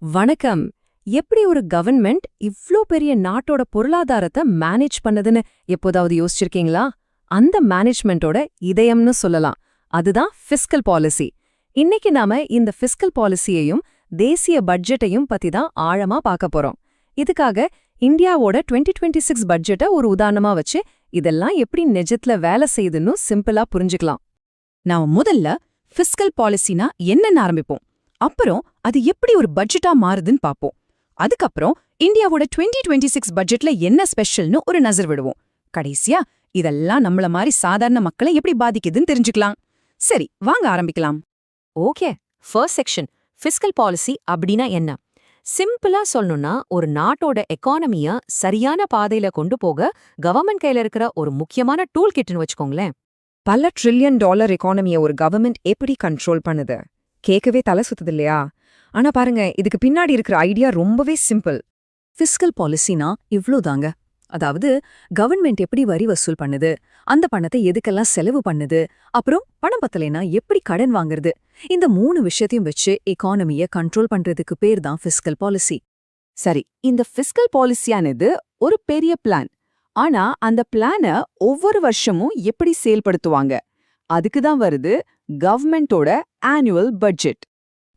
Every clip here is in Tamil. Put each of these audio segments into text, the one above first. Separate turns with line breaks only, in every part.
வணக்கம். எப்படி ஒரு கவர்ன்மெண்ட் இவ்ளோ பெரிய நாட்டோட பொருளாதாரத்தை மேனேஜ் பண்ணுதுன்னு எப்போதாவது யோசிச்சிருக்கீங்களா? அந்த மேனேஜ்மெண்டோட இதயம்னு சொல்லலாம். அதுதான் ஃபிஸ்கல் பாலிசி. இன்னைக்கு நாம இந்த ஃபிஸ்கல் பாலிசியையும் தேசிய பட்ஜெட்டையும் பத்தி தான் ஆழமா பார்க்க போறோம். இதுக்காக இந்தியாவோட 2026 பட்ஜெட்டை ஒரு உதாரணமா வச்சு இதெல்லாம் எப்படி நிஜத்துல வேலை செய்யுதுன்னு சிம்பிளா புரிஞ்சுக்கலாம்.
நாம முதல்ல ஃபிஸ்கல் பாலிசினா என்னன்னு ஆரம்பிப்போம். அப்புறம் அது எப்படி ஒரு பட்ஜெட்டா மாறுதுன்னு பாப்போம். அதுக்கப்புறம் இந்தியாவோட 2026 பட்ஜெட்ல என்ன ஸ்பெஷல்னு ஒரு நசர் விடுவோம். கடைசியா இதெல்லாம் நம்மள மாதிரி சாதாரண மக்களை எப்படி பாதிக்குதுன்னு தெரிஞ்சுக்கலாம். சரி, வாங்க ஆரம்பிக்கலாம்.
Okay, first section fiscal policy அப்படின்னா என்ன? சிம்பிளா சொல்லணும்னா ஒரு நாட்டோட எக்கானமிய சரியான பாதையில கொண்டு போக கவர்மெண்ட் கையில இருக்கிற ஒரு முக்கியமான டூல் கிட்னு வச்சுக்கோங்களேன்.
பல $1 trillion எக்கானமியை ஒரு கவர்மெண்ட் எப்படி கண்ட்ரோல் பண்ணுது? கேட்கவே தலை சுத்துது இல்லையா? ஆனா பாருங்க, இதுக்கு பின்னாடி இருக்கிற ஐடியா ரொம்பவே சிம்பிள்.
ஃபிஸ்கல் பாலிசினா இவ்ளோதாங்க. அதாவது கவர்மெண்ட் எப்படி வரி வசூல் பண்ணுது, அந்த பணத்தை எதுக்கெல்லாம் செலவு பண்ணுது, அப்புறம் பணம் பத்தலைனா எப்படி கடன் வாங்குறது, இந்த 3 விஷயத்தையும் வச்சு எக்கானமிய கண்ட்ரோல் பண்றதுக்கு பேர் தான் ஃபிஸ்கல் பாலிசி. சரி, இந்த ஃபிஸ்கல் பாலிசியானது ஒரு பெரிய பிளான். ஆனா அந்த பிளான ஒவ்வொரு வருஷமும் எப்படி செயல்படுத்துவாங்க, அதுக்கு தான் வருது கவர்மெண்டோட ஆனுவல் பட்ஜெட்.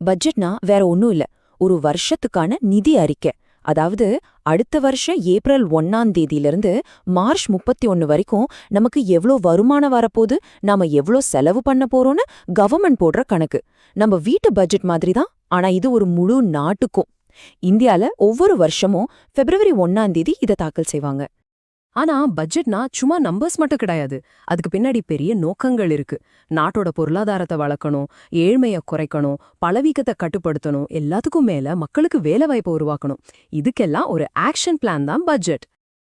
பட்ஜெட்னா வேற ஒன்னும் இல்ல, ஒரு வருஷத்துக்கான நிதி அறிக்கை. அதாவது அடுத்த வருஷம் ஏப்ரல் 1ஆம் தேதியிலிருந்து மார்ச் 31 வரைக்கும் நமக்கு எவ்ளோ வருமானம் வரப்போகுது, நாம எவ்ளோ செலவு பண்ண போறோம்னு கவர்மெண்ட் போடுற கணக்கு. நம்ம வீட்டு பட்ஜெட் மாதிரி தான், ஆனா இது ஒரு முழு நாட்டுக்கும். இந்தியால ஒவ்வொரு வருஷமும் பிப்ரவரி 1ஆம் தேதி இதை தாக்கல் செய்வாங்க.
ஆனா பட்ஜெட்னா சும்மா நம்பர்ஸ் மட்டும் கிடையாது. அதுக்கு பின்னாடி பெரிய நோக்கங்கள் இருக்கு. நாட்டோட பொருளாதாரத்தை வளர்க்கணும், ஏழ்மையை குறைக்கணும், பணவீக்கத்தை கட்டுப்படுத்தணும், எல்லாத்துக்கும் மேல மக்களுக்கு வேலைவாய்ப்பை உருவாக்கணும். இதுக்கெல்லாம் ஒரு ஆக்ஷன் பிளான் தான் பட்ஜெட்.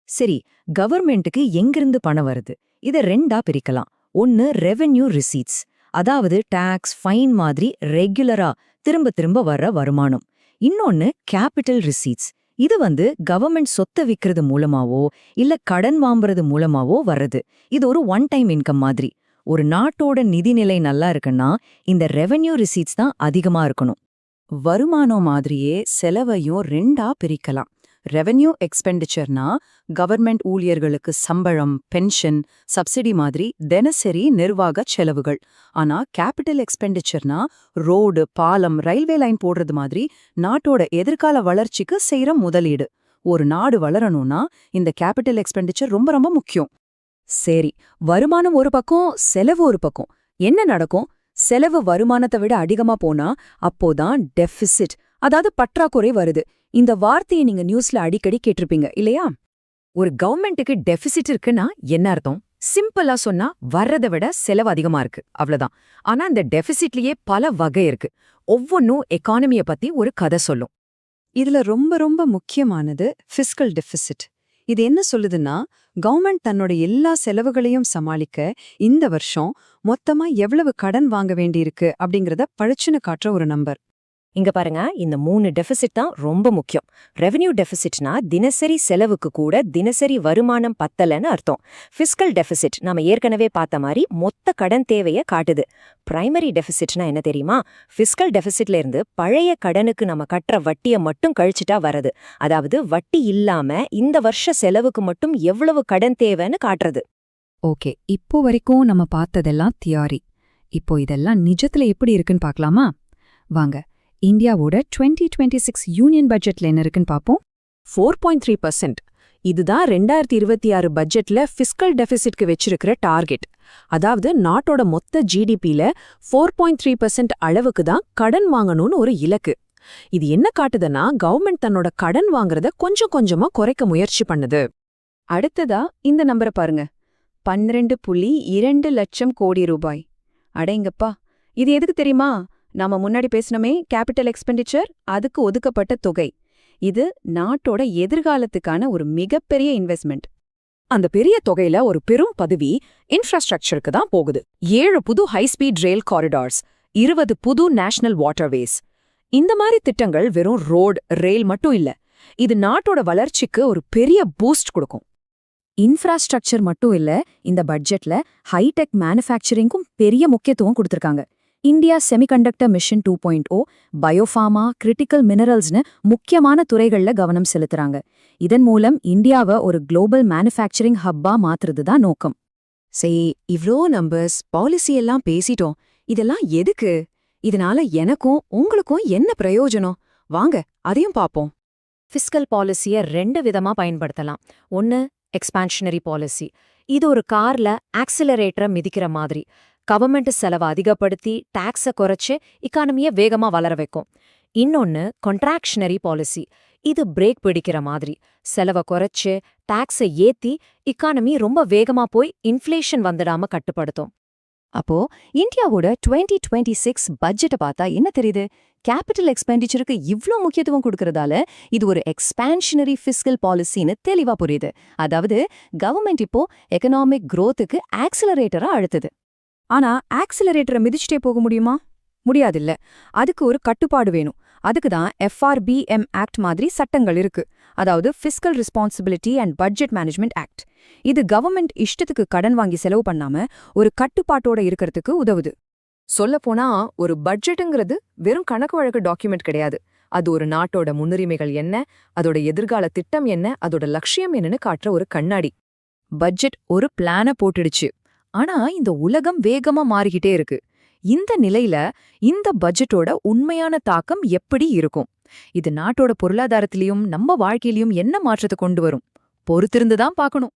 சரி, கவர்மெண்ட்டுக்கு எங்கிருந்து பணம் வருது? இதை 2ஆ பிரிக்கலாம். ஒன்னு ரெவென்யூ ரிசீட்ஸ், அதாவது டாக்ஸ், ஃபைன் மாதிரி ரெகுலரா திரும்ப திரும்ப வர்ற வருமானம். இன்னொன்னு கேபிட்டல் ரிசீட்ஸ். இது கவர்மெண்ட் சொத்தை விக்கிறது மூலமாவோ இல்ல கடன் வாங்குறது மூலமாவோ வர்றது. இது ஒரு ஒன் டைம் இன்கம் மாதிரி. ஒரு நாட்டோட நிதிநிலை நல்லா இருக்குன்னா இந்த ரெவென்யூ ரிசீட்ஸ் தான் அதிகமா இருக்கணும். வருமானம் மாதிரியே செலவையும் 2ஆ பிரிக்கலாம். ரெவென்யூ எக்ஸ்பெண்டிச்சர்னா கவர்மெண்ட் ஊழியர்களுக்கு சம்பளம், பென்ஷன், சப்சிடி மாதிரி தினசரி நிர்வாக செலவுகள். ஆனா கேபிட்டல் எக்ஸ்பெண்டிச்சர்னா ரோடு, பாலம், ரயில்வே லைன் போடுறது மாதிரி நாட்டோட எதிர்கால வளர்ச்சிக்கு செய்யற முதலீடு. ஒரு நாடு வளரணும்னா இந்த கேபிட்டல் எக்ஸ்பெண்டிச்சர் ரொம்ப ரொம்ப முக்கியம். சரி, வருமானம் ஒரு பக்கம், செலவு ஒரு பக்கம். என்ன நடக்கும்? செலவு வருமானத்தை விட அதிகமா போனா அப்போதான் டெபிசிட், அதாவது பற்றாக்குறை வருது. இந்த வார்த்தையை நீங்க நியூஸ்ல அடிக்கடி கேட்டிருப்பீங்க இல்லையா? ஒரு கவர்மெண்ட்டுக்கு டெபிசிட் இருக்குன்னா என்ன அர்த்தம்? சிம்பிளா சொன்னா வர்றதை விட செலவு அதிகமா இருக்கு, அவ்வளவுதான். ஆனா இந்த டெபிசிட்லயே பல வகை இருக்கு. ஒவ்வொன்னும் எக்கானமிய பத்தி ஒரு கதை சொல்லும். இதுல ரொம்ப ரொம்ப முக்கியமானது ஃபிஸ்கல் டெபிசிட். இது என்ன சொல்லுதுன்னா, கவர்மெண்ட் தன்னோட எல்லா செலவுகளையும் சமாளிக்க இந்த வருஷம் மொத்தமா எவ்வளவு கடன் வாங்க வேண்டியிருக்கு அப்படிங்கறத பழிச்சுன்னு காட்டுற ஒரு நம்பர்.
இங்க பாருங்க, இந்த 3 டெபிசிட் தான் ரொம்ப முக்கியம். ரெவென்யூ டெபிசிட்னா தினசரி செலவுக்கு கூட தினசரி வருமானம் பத்தலன்னு அர்த்தம். ஃபிஸ்கல் டெபிசிட் நாம ஏற்கனவே பார்த்த மாதிரி மொத்த கடன் தேவையை காட்டுது. பிரைமரி டெபிசிட்னா என்ன தெரியுமா? ஃபிஸ்கல் டெபிசிட்ல இருந்து பழைய கடனுக்கு நம்ம கட்டுற வட்டியை மட்டும் கழிச்சிட்டா வரது. அதாவது வட்டி இல்லாம இந்த வருஷ செலவுக்கு மட்டும் எவ்வளவு கடன் தேவைன்னு காட்டுறது.
ஓகே, இப்போ வரைக்கும் நம்ம பார்த்ததெல்லாம் தியரி. இப்போ இதெல்லாம் நிஜத்துல எப்படி இருக்குன்னு பார்க்கலாமா? வாங்க, இந்தியாவோட 2026 யூனியன் பட்ஜெட்ல என்ன இருக்குன்னு பாப்போம்.
4.3%. இதுதான் 2026 பட்ஜெட்ல ஃபிஸ்கல் டெபிசிட்க்கு வச்சிருக்கிற டார்கெட். அதாவது நாட்டோட மொத்த ஜிடிபில 4.3% அளவுக்கு தான் கடன் வாங்கணும்னு ஒரு இலக்கு. இது என்ன காட்டுதுன்னா, கவர்மெண்ட் தன்னோட கடன் வாங்குறத கொஞ்சம் கொஞ்சமா குறைக்க முயற்சி பண்ணுது. அடுத்ததா இந்த நம்பரை பாருங்க, 12.2 லட்சம் கோடி ரூபாய். அடேங்கப்பா, இது எதுக்கு தெரியுமா? நாம முன்னாடி பேசினமே கேபிட்டல் எக்ஸ்பெண்டிச்சர், அதுக்கு ஒதுக்கப்பட்ட தொகை. இது நாட்டோட எதிர்காலத்துக்கான ஒரு மிகப்பெரிய இன்வெஸ்ட்மெண்ட். அந்த பெரிய தொகையில ஒரு பெரும் பகுதி இன்ஃப்ராஸ்ட்ரக்சருக்கு தான் போகுது. 7 புது ஹைஸ்பீட் ரயில் காரிடார்ஸ், 20 புது நேஷனல் வாட்டர்வேஸ். இந்த மாதிரி திட்டங்கள் வெறும் ரோடு, ரயில் மட்டும் இல்ல, இது நாட்டோட வளர்ச்சிக்கு ஒரு பெரிய பூஸ்ட் கொடுக்கும். இன்ஃப்ராஸ்ட்ரக்சர் மட்டும் இல்ல, இந்த பட்ஜெட்ல ஹைடெக் மேனுஃபேக்சரிங்கும் பெரிய முக்கியத்துவம் கொடுத்திருக்காங்க.
India semiconductor mission 2.0, biopharma, critical மினரல்ஸ்னு முக்கியமான துறைகள்ல கவனம் செலுத்துறாங்க. இதன் மூலம் இந்தியாவை ஒரு குளோபல் மேனுஃபேக்சரிங் ஹப்பா மாத்துறது தான் நோக்கம்.
சரி, இவ்ளோ நம்பர்ஸ், பாலிசி எல்லாம் பேசிட்டோம். இதெல்லாம் எதுக்கு? இதனால எனக்கும் உங்களுக்கும் என்ன பிரயோஜனம்? வாங்க அதையும் பாப்போம்.
ஃபிஸ்கல் பாலிசியை 2 விதமா பயன்படுத்தலாம். ஒன்னு எக்ஸ்பான்ஷனரி பாலிசி. இது ஒரு கார்ல ஆக்சிலரேட்டரை மிதிக்கிற மாதிரி. கவர்மெண்ட் செலவை அதிகப்படுத்தி டாக்ஸை குறைச்சு இக்கானமியை வேகமா வளர வைக்கும். இன்னொன்னு கான்ட்ராக்ஷனரி பாலிசி. இது பிரேக் பிடிக்கிற மாதிரி. செலவை குறைச்சு டாக்ஸை ஏத்தி இக்கானமி ரொம்ப வேகமா போய் இன்ஃப்ளேஷன் வந்துடாம கட்டுப்படுத்தும்.
அப்போ இந்தியாவோட 2026 பட்ஜெட்டை பார்த்தா என்ன தெரியுது? கேபிட்டல் எக்ஸ்பெண்டிச்சருக்கு இவ்ளோ முக்கியத்துவம் கொடுக்கறதால இது ஒரு எக்ஸ்பான்ஷனரி ஃபிஸ்கல் பாலிசின்னு தெளிவா புரியுது. அதாவது கவர்மெண்ட் இப்போ எகனாமிக் growthக்கு ஆக்சிலரேட்டரா அழுத்துது.
ஆனா ஆக்சிலரேட்டரை மிதிச்சுட்டே போக முடியுமா? முடியாதில்ல. அதுக்கு ஒரு கட்டுப்பாடு வேணும். அதுக்கு தான் FRBM ஆக்ட் மாதிரி சட்டங்கள் இருக்கு. அதாவது fiscal responsibility and budget management act. இது கவர்மெண்ட் இஷ்டத்துக்கு கடன் வாங்கி செலவு பண்ணாம ஒரு கட்டுப்பாட்டோட இருக்கிறதுக்கு உதவுது. சொல்லப்போனா ஒரு பட்ஜெட்டுங்கிறது வெறும் கணக்கு வழக்கு டாக்குமெண்ட் கிடையாது. அது ஒரு நாட்டோட முன்னுரிமைகள் என்ன, அதோட எதிர்கால திட்டம் என்ன, அதோட லட்சியம் என்னன்னு காட்டுற ஒரு கண்ணாடி. பட்ஜெட் ஒரு பிளான போட்டுடுச்சு. ஆனா இந்த உலகம் வேகமா மாறிக்கிட்டே இருக்கு. இந்த நிலையில இந்த பட்ஜெட்டோட உண்மையான தாக்கம் எப்படி இருக்கும்? இது நாட்டோட பொருளாதாரத்திலையும் நம்ம வாழ்க்கையிலையும் என்ன மாற்றத்தை கொண்டு வரும்? பொறுத்திருந்து தான் பார்க்கணும்.